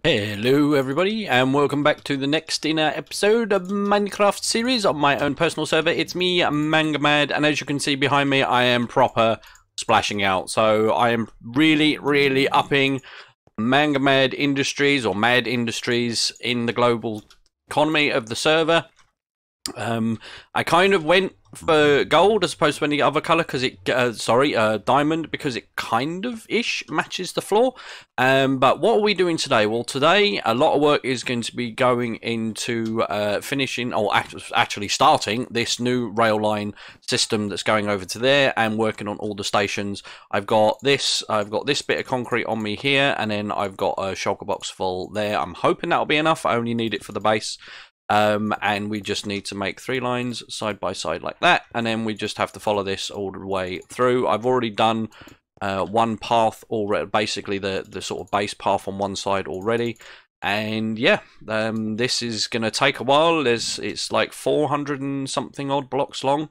Hello everybody and welcome back to the next episode of Minecraft series on my own personal server. It's me, Mangamad, and as you can see behind me I am proper splashing out. So I am really upping Mangamad Industries or Mad Industries in the global economy of the server. I kind of went for gold as opposed to any other color because it diamond, because it kind of ish matches the floor. But what are we doing today? Well, today a lot of work is going to be going into finishing or actually starting this new rail line system that's going over to there and working on all the stations. I've got this bit of concrete on me here, and then I've got a shulker box full there. I'm hoping that'll be enough. I only need it for the base. And we just need to make 3 lines side by side like that, and then we just have to follow this all the way through. I've already done one path already, basically the sort of base path on one side already, and yeah, this is gonna take a while. It's like 400 and something odd blocks long.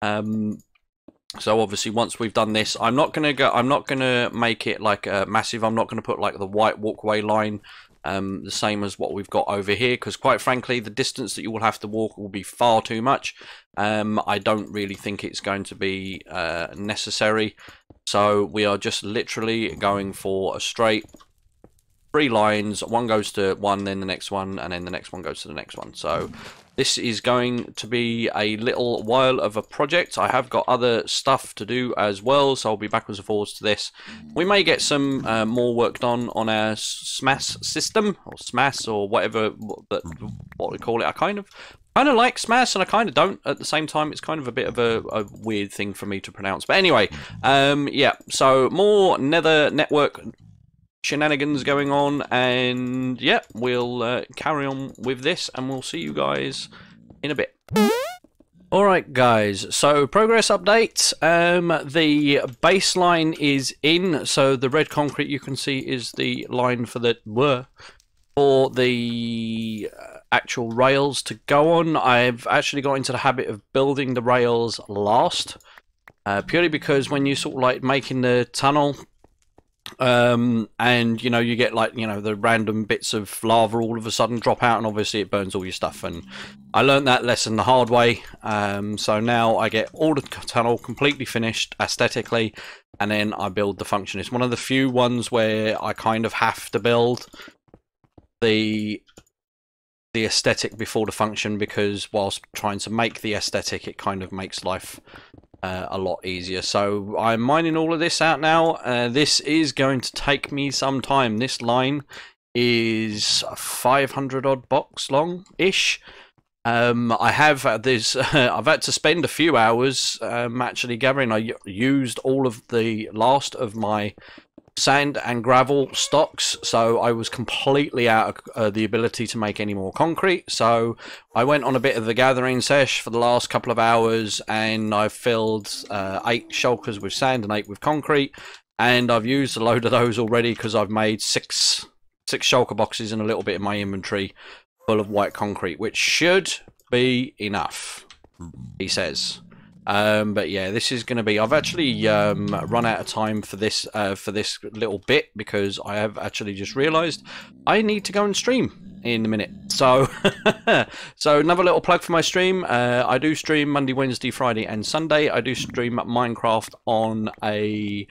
So obviously once we've done this, I'm not gonna make it like a massive. I'm not gonna put like the white walkway line the same as what we've got over here, because quite frankly the distance that you will have to walk will be far too much. I don't really think it's going to be necessary, so we are just literally going for a straight 3 lines. One goes to one, then the next one, and then the next one goes to the next one. So this is going to be a little while of a project. I have got other stuff to do as well, so I'll be backwards and forwards to this. We may get some more work done on our smash system, or smash, or whatever what we call it. I kind of like smash, and I kind of don't at the same time. It's kind of a bit of a weird thing for me to pronounce. But anyway, yeah, so more nether network shenanigans going on, and yeah, we'll carry on with this and we'll see you guys in a bit. Alright guys, so progress update. The baseline is in, so the red concrete you can see is the line for the actual rails to go on. I've actually got into the habit of building the rails last, purely because when you sort of like making the tunnel, and you know, you get like, you know, the random bits of lava all of a sudden drop out, and obviously it burns all your stuff, and I learned that lesson the hard way. So now I get all the tunnel completely finished aesthetically, and then I build the function. It's one of the few ones where I kind of have to build the aesthetic before the function, because whilst trying to make the aesthetic, it kind of makes life a lot easier. So I'm mining all of this out now. This is going to take me some time. This line is 500 odd blocks long ish. I have this I've had to spend a few hours actually gathering. I used all of the last of my sand and gravel stocks, so I was completely out of the ability to make any more concrete. So I went on a bit of a gathering sesh for the last couple of hours, and I've filled 8 shulkers with sand and 8 with concrete, and I've used a load of those already because I've made six shulker boxes and a little bit in my inventory full of white concrete, which should be enough, he says. But yeah, this is going to be, I've actually run out of time for this little bit, because I have actually just realized I need to go and stream in a minute. So so another little plug for my stream. I do stream Monday, Wednesday, Friday and Sunday. I do stream Minecraft on a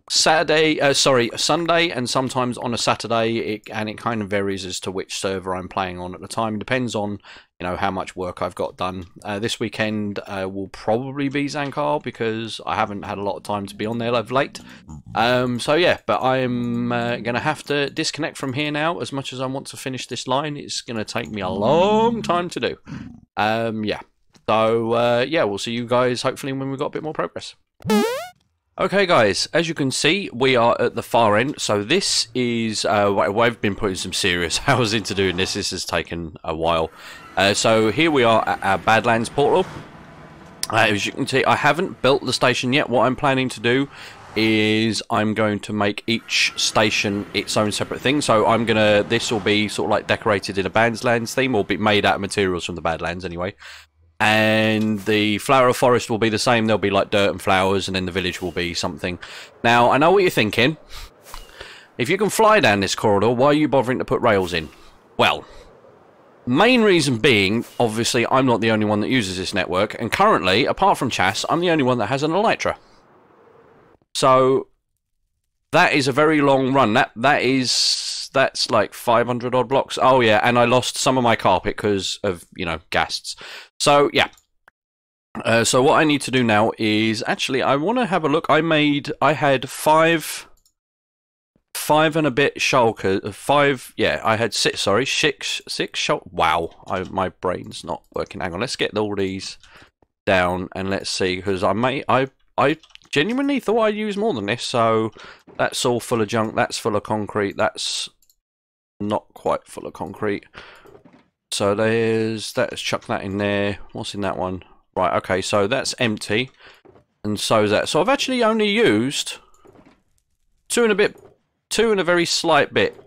Sunday, and sometimes on a Saturday, and it kind of varies as to which server I'm playing on at the time. It depends on, you know, how much work I've got done. This weekend will probably be Zankar, because I haven't had a lot of time to be on there of late. So yeah, but I'm gonna have to disconnect from here now. As much as I want to finish this line, it's gonna take me a long time to do. Yeah, so yeah, we'll see you guys hopefully when we've got a bit more progress. Okay guys, as you can see, we are at the far end. So this is, I've been putting some serious hours into doing this. This has taken a while. So here we are at our Badlands Portal. As you can see, I haven't built the station yet. What I'm planning to do is I'm going to make each station its own separate thing. So this will be sort of like decorated in a Badlands theme, or be made out of materials from the Badlands anyway. And the flower forest will be the same. There'll be like dirt and flowers, and then the village will be something. Now, I know what you're thinking. If you can fly down this corridor, why are you bothering to put rails in? Well, main reason being, obviously, I'm not the only one that uses this network, and currently, apart from Chas, I'm the only one that has an Elytra. So that is a very long run. That's like 500 odd blocks. Oh yeah, and I lost some of my carpet because of, you know, ghasts. So yeah. So what I need to do now is actually I want to have a look. I had five and a bit shulkers. I had six shulkers. Wow, my brain's not working. Hang on, let's get all these down and let's see, because I genuinely thought I'd use more than this. So that's all full of junk. That's full of concrete. That's not quite full of concrete. So let's chuck that in there. What's in that one? Right, okay, so that's empty. And so is that. So I've actually only used two and a very slight bit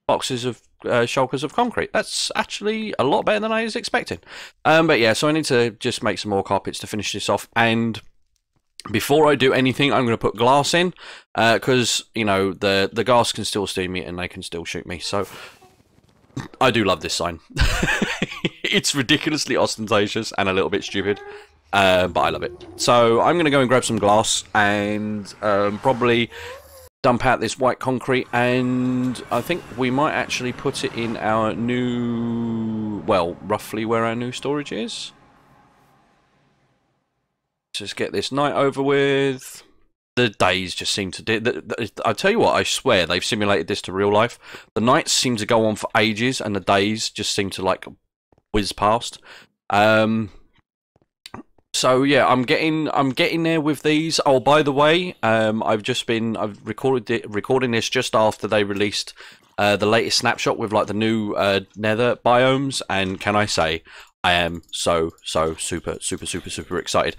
boxes of shulkers of concrete. That's actually a lot better than I was expecting. But yeah, so I need to just make some more carpets to finish this off. And before I do anything, I'm going to put glass in, because, you know, the ghast can still see me and they can still shoot me. So I do love this sign. It's ridiculously ostentatious and a little bit stupid, but I love it. So I'm going to go and grab some glass and probably dump out this white concrete, and I think we might actually put it in our new, well, roughly where our new storage is. Just get this night over with. The days just seem to I tell you what, I swear they've simulated this to real life. The nights seem to go on for ages and the days just seem to like whiz past. So yeah, I'm getting there with these. Oh, by the way, I've recording this just after they released the latest snapshot with like the new nether biomes, and can I say, I am so super excited.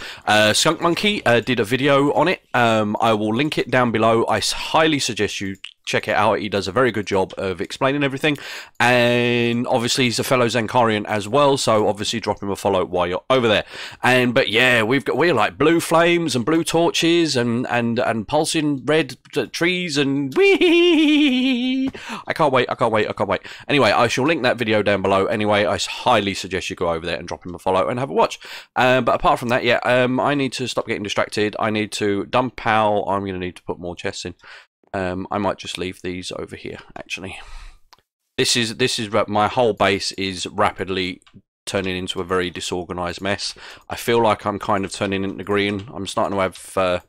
Skunk Monkey did a video on it. I will link it down below. I highly suggest you check it out. He does a very good job of explaining everything, and obviously he's a fellow Zankarian as well, so obviously drop him a follow while you're over there. But yeah, we're like blue flames and blue torches and pulsing red trees, and wee! I can't wait. Anyway, I shall link that video down below. Anyway, I highly suggest you go over there and drop him a follow and have a watch. But apart from that, yeah, I need to stop getting distracted. I need to dump out. I'm going to need to put more chests in. I might just leave these over here, actually. This is my whole base is rapidly turning into a very disorganized mess. I feel like I'm kind of turning into green. I'm starting to have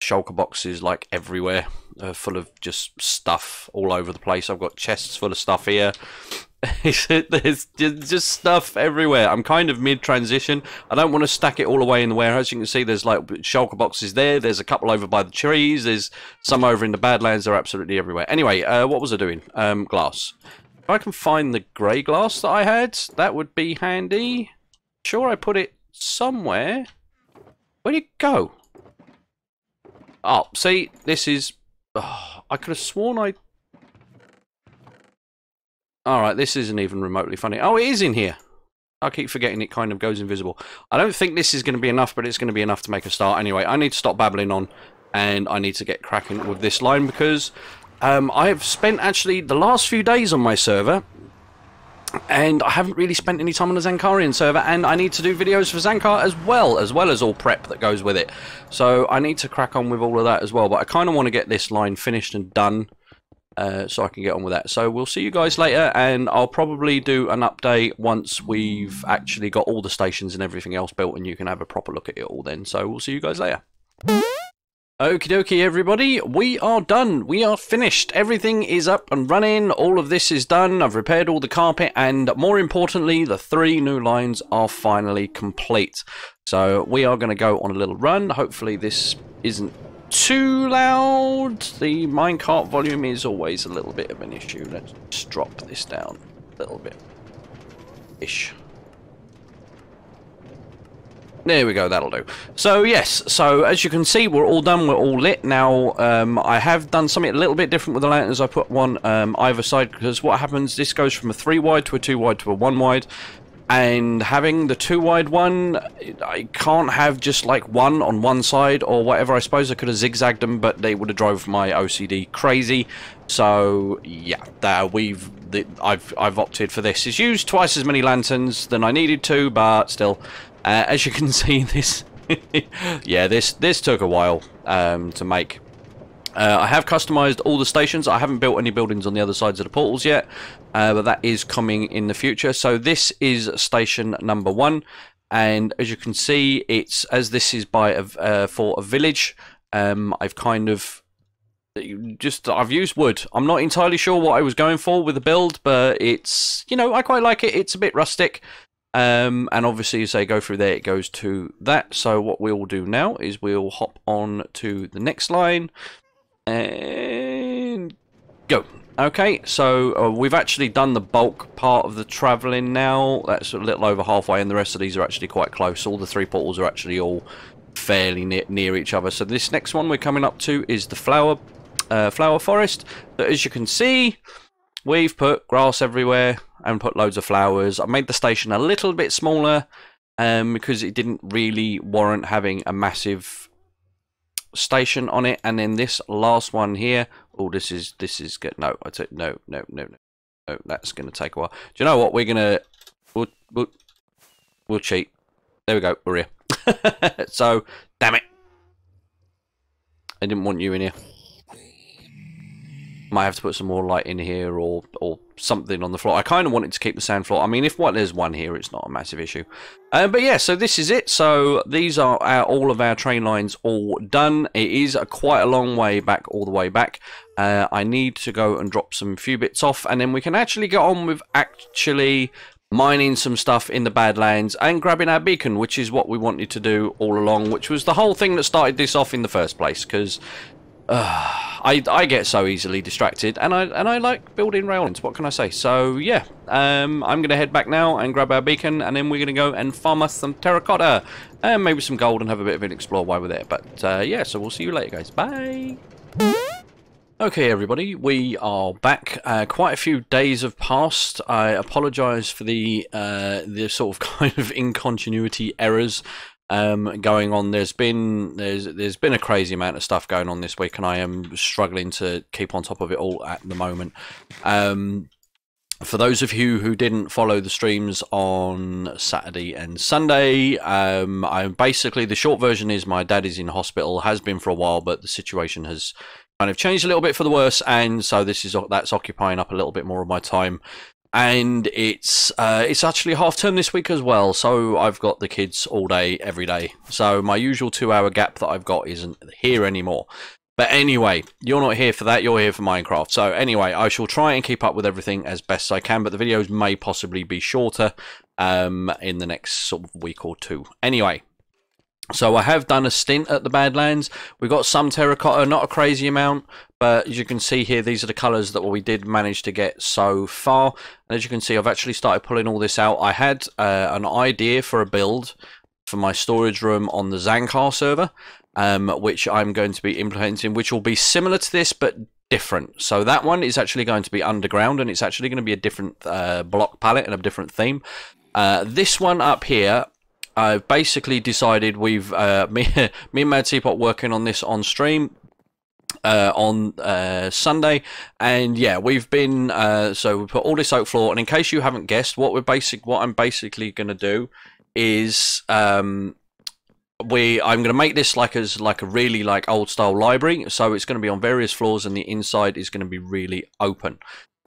shulker boxes like everywhere, full of just stuff all over the place. I've got chests full of stuff here. There's just stuff everywhere. I'm kind of mid-transition. I don't want to stack it all away in the warehouse. You can see there's like shulker boxes there. There's a couple over by the trees. There's some over in the Badlands. They're absolutely everywhere. Anyway, what was I doing? Glass. If I can find the grey glass that I had, that would be handy. Sure, I put it somewhere. Where'd it go? Oh, see, this is... Oh, I could have sworn I... Alright, this isn't even remotely funny. Oh, it is in here. I keep forgetting it kind of goes invisible. I don't think this is going to be enough, but it's going to be enough to make a start. Anyway, I need to stop babbling on, and I need to get cracking with this line, because I've spent actually the last few days on my server, and I haven't really spent any time on the Zankarian server, and I need to do videos for Zankar as well as all prep that goes with it. So I need to crack on with all of that as well, but I kind of want to get this line finished and done, so I can get on with that. So we'll see you guys later, and I'll probably do an update once we've actually got all the stations and everything else built, and you can have a proper look at it all then. So we'll see you guys later. Okie dokie, everybody, we are done. We are finished. Everything is up and running. All of this is done. I've repaired all the carpet, and more importantly, the 3 new lines are finally complete. So we are going to go on a little run. Hopefully this isn't too loud. The minecart volume is always a little bit of an issue. Let's just drop this down a little bit. Ish. There we go, that'll do. So yes, so as you can see, we're all done, we're all lit. Now, I have done something a little bit different with the lanterns. I put one either side, because what happens, this goes from a 3 wide to a 2 wide to a 1 wide. And having the 2 wide one, I can't have just like one on one side or whatever. I suppose I could have zigzagged them, but they would have drove my OCD crazy. So yeah, I've opted for this. It's used twice as many lanterns than I needed to, but still, as you can see, this yeah, this took a while to make. I have customized all the stations. I haven't built any buildings on the other sides of the portals yet, but that is coming in the future. So this is station number 1, and as you can see, it's as this is by for a village. I've kind of I've used wood. I'm not entirely sure what I was going for with the build, but it's, you know, I quite like it. It's a bit rustic. And obviously, as they go through there, it goes to that. So what we'll do now is we'll hop on to the next line. And go. Okay, so we've actually done the bulk part of the travelling now. That's a little over halfway, and the rest of these are actually quite close. All the 3 portals are actually all fairly near each other. So this next one we're coming up to is the flower forest. But as you can see, we've put grass everywhere and put loads of flowers. I made the station a little bit smaller because it didn't really warrant having a massive station on it. And then this last one here, oh, this is good. No, I take no, that's gonna take a while. Do you know what, we'll cheat. There we go, we're here. So damn it, I didn't want you in here. Might have to put some more light in here or something on the floor. I kind of wanted to keep the sand floor. I mean, if there's one here, it's not a massive issue. But yeah, so this is it. So these are all of our train lines all done. It is quite a long way back, all the way back. I need to go and drop some few bits off, and then we can actually get on with actually mining some stuff in the Badlands and grabbing our beacon, which is what we wanted to do all along, which was the whole thing that started this off in the first place, because I get so easily distracted, and I like building rail lines. What can I say? So yeah, I'm gonna head back now and grab our beacon, and then we're gonna go and farm us some terracotta and maybe some gold and have a bit of an explore while we're there. But yeah, so we'll see you later, guys. Bye. Okay, everybody, we are back. Quite a few days have passed. I apologise for the sort of kind of incontinuity errors going on. There's been a crazy amount of stuff going on this week, and I am struggling to keep on top of it all at the moment. For those of you who didn't follow the streams on Saturday and Sunday, I basically, the short version is my dad is in hospital, has been for a while, but the situation has kind of changed a little bit for the worse, and so that's occupying up a little bit more of my time. And it's actually half term this week as well, so I've got the kids all day, every day. So my usual 2-hour gap that I've got isn't here anymore. But anyway, you're not here for that, you're here for Minecraft. So anyway, I shall try and keep up with everything as best I can, but the videos may possibly be shorter in the next sort of week or two. Anyway, so I have done a stint at the Badlands. We got some terracotta, not a crazy amount, but as you can see here, these are the colours that we did manage to get so far. And as you can see, I've actually started pulling all this out. I had an idea for a build for my storage room on the Zankar server, which I'm going to be implementing, which will be similar to this, but different. So that one is actually going to be underground, and it's actually going to be a different block palette and a different theme. This one up here, I've basically decided we've me and Mad Teapot working on this on stream on Sunday, and yeah, we've been so we put all this oak floor, and in case you haven't guessed, what I'm basically going to do is I'm going to make this like a really old style library, so it's going to be on various floors, and the inside is going to be really open.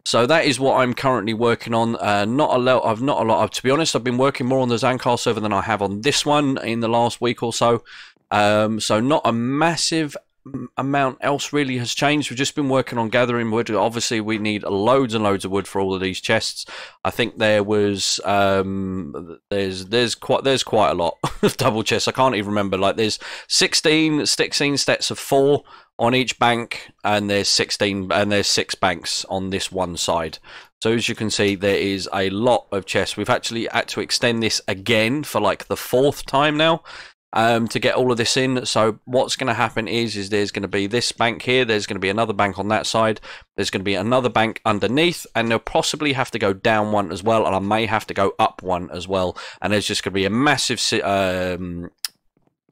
So that is what I'm currently working on. Not a lot. To be honest, I've been working more on the Zankar server than I have on this one in the last week or so. So not a massive amount else really has changed. We've just been working on gathering wood. Obviously, we need loads and loads of wood for all of these chests. I think there was there's quite a lot of double chests. I can't even remember. Like there's 16 sets of 4 on each bank, and there's 6 banks on this one side. So as you can see, there is a lot of chests. We've actually had to extend this again for like the 4th time now. to get all of this in. So what's going to happen is there's going to be this bank here, there's going to be another bank on that side, there's going to be another bank underneath, and they'll possibly have to go down one as well, and I may have to go up one as well, and there's just going to be a massive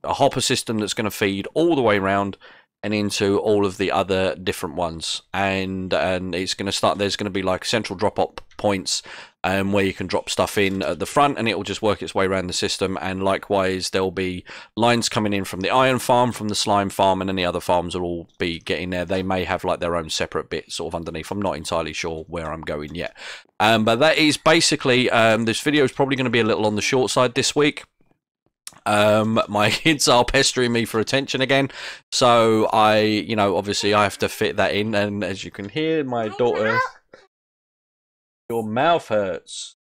a hopper system that's going to feed all the way around and into all of the other different ones, and it's going to start, there's going to be like central drop-off points where you can drop stuff in at the front, and it will just work its way around the system. And likewise, there'll be lines coming in from the iron farm, from the slime farm, and then the other farms will all be getting there. They may have like their own separate bit sort of underneath. I'm not entirely sure where I'm going yet, but that is basically this video is probably going to be a little on the short side this week. My kids are pestering me for attention again, so obviously I have to fit that in, and as you can hear, my daughter, your mouth hurts.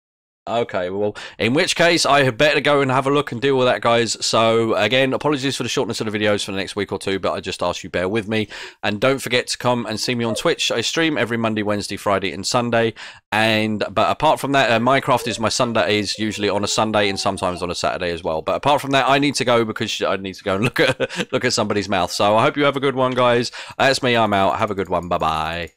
Okay, well, in which case I had better go and have a look and deal with that, guys. So again, apologies for the shortness of the videos for the next week or two, but I just ask you bear with me, and don't forget to come and see me on Twitch. I stream every Monday, Wednesday, Friday and Sunday, but apart from that, Minecraft is my Sunday, is usually on a Sunday and sometimes on a Saturday as well. But apart from that, I need to go because I need to go and look at somebody's mouth. So I hope you have a good one, guys. That's me, I'm out. Have a good one. Bye bye.